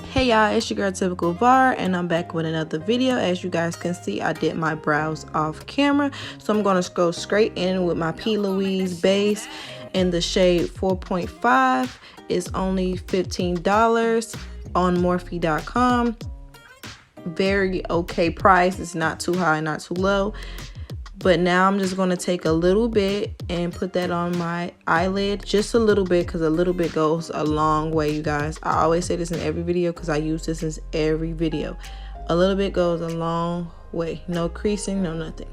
Hey y'all, it's your girl Typical Var, and I'm back with another video. As you guys can see, I did my brows off camera, so I'm going to go straight in with my P. Louise base in the shade 4.5. It's only $15 on Morphe.com. Very okay price. It's not too high, not too low. But now I'm just going to take a little bit and put that on my eyelid. Just a little bit, because a little bit goes a long way, you guys. I always say this in every video because I use this in every video. A little bit goes a long way. No creasing, no nothing.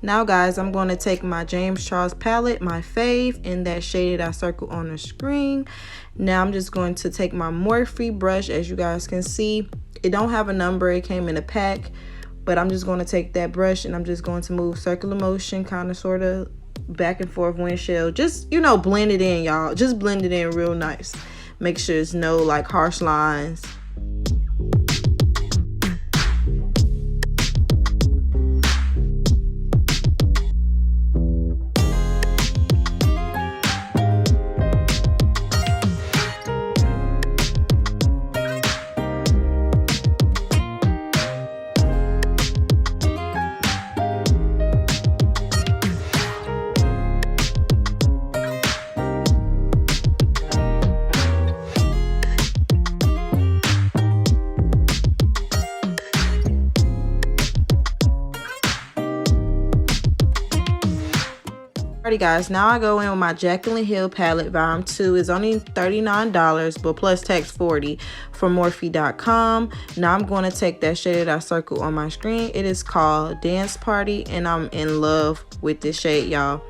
Now guys, I'm going to take my James Charles palette, my fave, in that shade that I circled on the screen. Now I'm just going to take my Morphe brush. As you guys can see, it don't have a number, it came in a pack, but I'm just going to take that brush and I'm just going to move circular motion, kind of sort of back and forth windshield. Just, you know, blend it in, y'all. Just blend it in real nice. Make sure there's no like harsh lines. Alrighty guys, now I go in with my Jaclyn Hill palette. Volume 2 is only $39, but plus tax $40 from Morphe.com. Now I'm going to take that shade that I circled on my screen. It is called Dance Party, and I'm in love with this shade, y'all.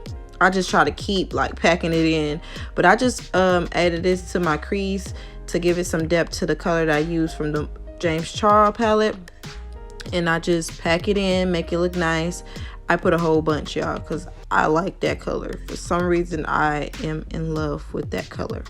I just try to keep like packing it in, but I just added this to my crease to give it some depth to the color that I use from the James Charles palette, and I just pack it in, make it look nice. I put a whole bunch, y'all, because I like that color. For some reason, I am in love with that color.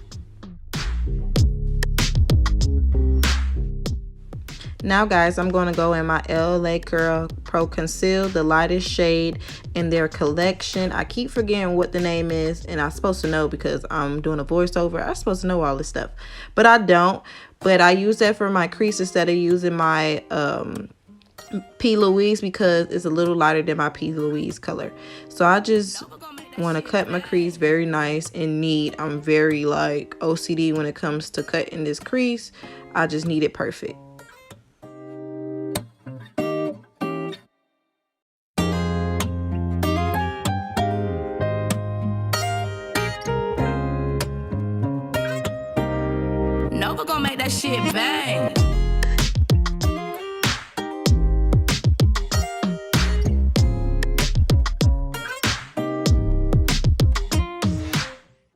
Now, guys, I'm going to go in my LA Girl Pro Conceal, the lightest shade in their collection. I keep forgetting what the name is, and I'm supposed to know because I'm doing a voiceover. I'm supposed to know all this stuff, but I don't. But I use that for my crease instead of using my P. Louise, because it's a little lighter than my P. Louise color. So I just want to cut my crease very nice and neat. I'm very like OCD when it comes to cutting this crease. I just need it perfect. Nova gonna make that shit bang.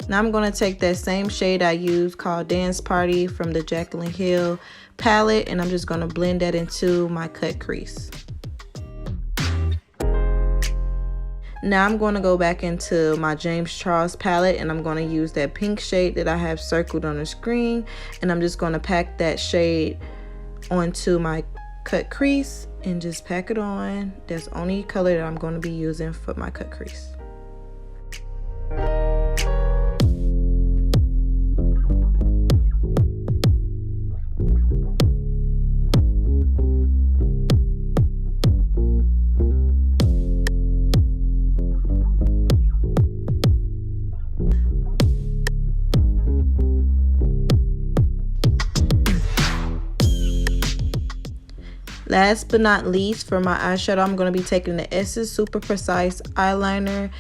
Now I'm going to take that same shade I used called Dance Party from the Jaclyn Hill palette, and I'm just going to blend that into my cut crease. Now I'm going to go back into my James Charles palette, and I'm going to use that pink shade that I have circled on the screen, and I'm just going to pack that shade onto my cut crease and just pack it on. That's the only color that I'm going to be using for my cut crease. Last but not least, for my eyeshadow, I'm going to be taking the Essence Super Precise eyeliner.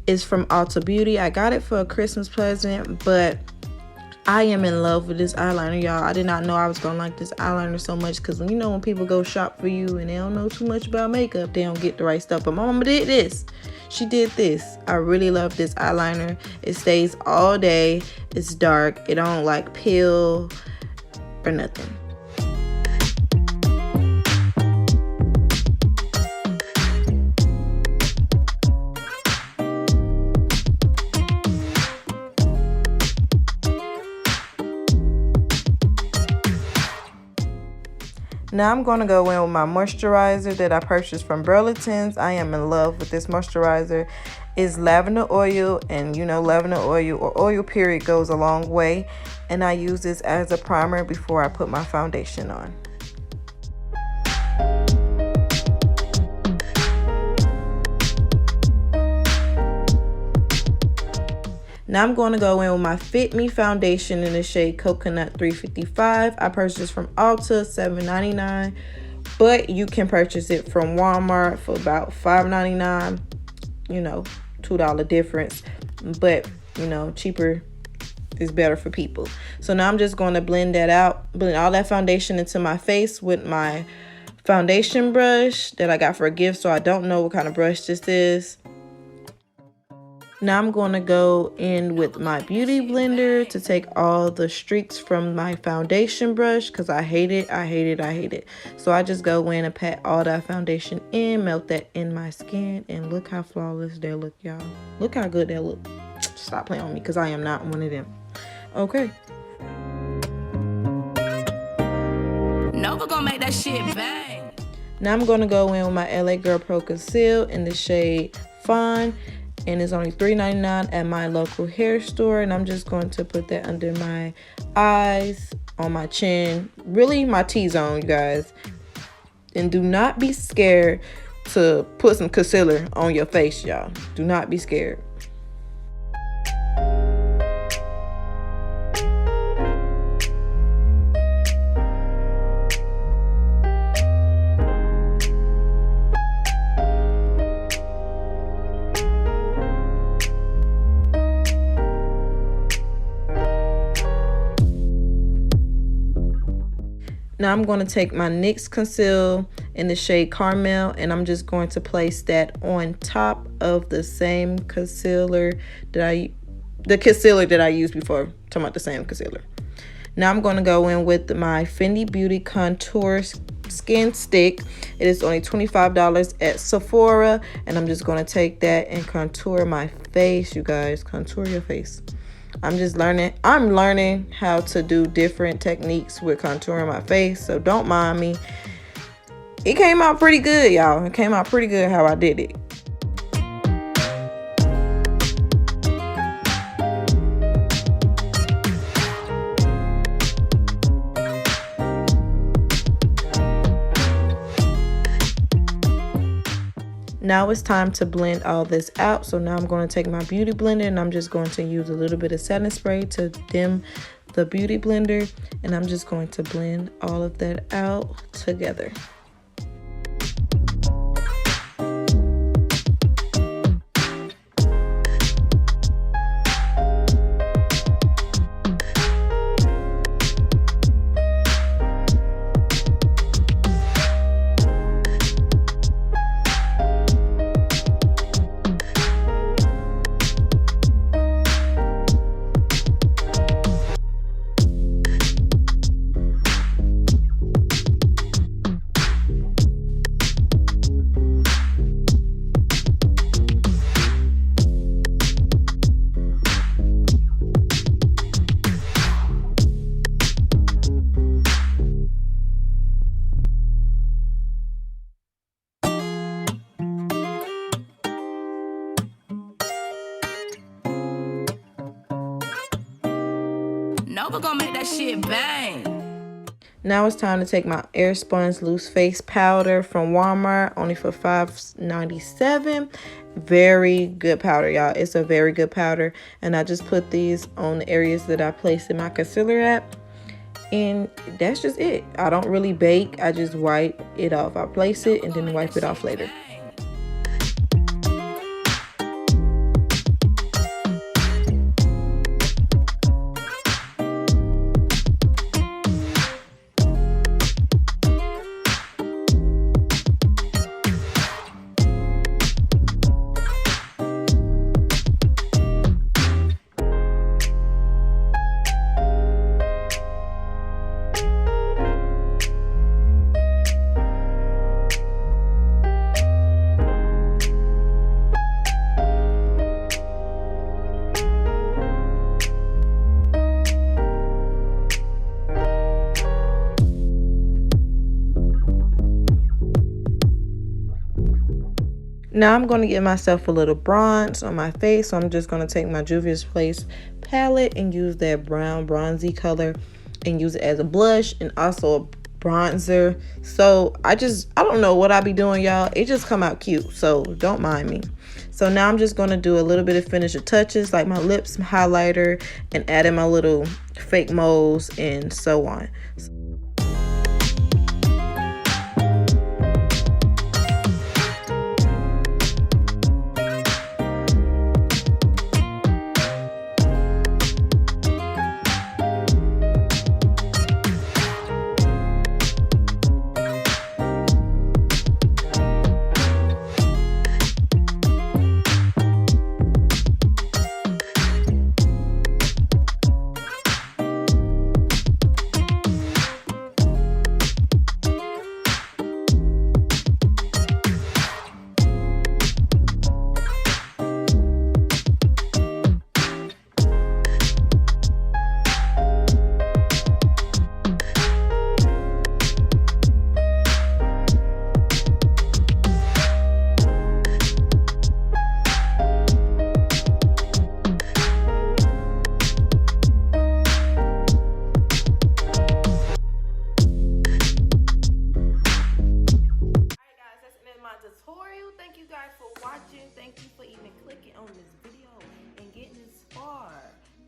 It's from Ulta Beauty. I got it for a Christmas present, but I am in love with this eyeliner, y'all. I did not know I was going to like this eyeliner so much, because you know when people go shop for you and they don't know too much about makeup, they don't get the right stuff. But my mama did this. She did this. I really love this eyeliner. It stays all day. It's dark. It don't like peel or nothing. Now I'm going to go in with my moisturizer that I purchased from Burlington's. I am in love with this moisturizer. It's lavender oil, and you know lavender oil or oil period goes a long way. And I use this as a primer before I put my foundation on. Now I'm going to go in with my Fit Me foundation in the shade Coconut 355. I purchased this from Ulta, $7.99, but you can purchase it from Walmart for about $5.99. You know, $2 difference, but you know, cheaper is better for people. So now I'm just going to blend that out, blend all that foundation into my face with my foundation brush that I got for a gift. So I don't know what kind of brush this is. Now I'm going to go in with my beauty blender to take all the streaks from my foundation brush because I hate it. So I just go in and pat all that foundation in, melt that in my skin, and look how flawless they look, y'all. Look how good they look. Stop playing on me because I am not one of them. Okay. Nova gonna make that shit bang. Now I'm going to go in with my LA Girl Pro Conceal in the shade Fawn. And it's only $3.99 at my local hair store. And I'm just going to put that under my eyes, on my chin, really my T-zone, you guys. And do not be scared to put some concealer on your face, y'all. Do not be scared. Now I'm going to take my NYX Conceal in the shade Caramel, and I'm just going to place that on top of the same concealer that I used before. Talking about the same concealer. Now I'm going to go in with my Fenty Beauty Contour Skin Stick. It is only $25 at Sephora, and I'm just going to take that and contour my face, you guys. Contour your face. I'm learning how to do different techniques with contouring my face, so don't mind me. It came out pretty good, y'all. It came out pretty good how I did it. Now it's time to blend all this out. So now I'm going to take my beauty blender and I'm just going to use a little bit of setting spray to dim the beauty blender. And I'm just going to blend all of that out together. Nova gonna make that shit bang. Now it's time to take my Airspun Loose Face Powder from Walmart, only for $5.97. Very good powder, y'all. It's a very good powder. And I just put these on the areas that I placed in my concealer at. And that's just it. I don't really bake. I just wipe it off. I place it and then wipe it off later. Now I'm going to give myself a little bronze on my face. So I'm just going to take my Juvia's Place palette and use that brown bronzy color and use it as a blush and also a bronzer. So I don't know what I be doing, y'all. It just come out cute, so don't mind me. So now I'm just going to do a little bit of finisher touches like my lips highlighter and add in my little fake moles and so on. Tutorial. Thank you guys for watching. Thank you for even clicking on this video and getting this far.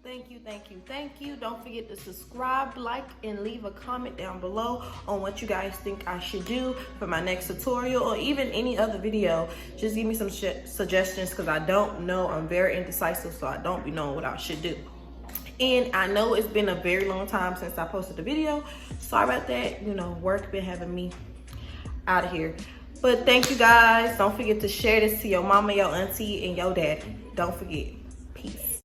Thank you, thank you, thank you. Don't forget to subscribe, like, and leave a comment down below on what you guys think I should do for my next tutorial or even any other video. Just give me some suggestions because I don't know. I'm very indecisive, so I don't be knowing what I should do. And I know it's been a very long time since I posted the video. Sorry about that. You know, work been having me out of here. But thank you guys. Don't forget to share this to your mama, your auntie, and your daddy. Don't forget. Peace.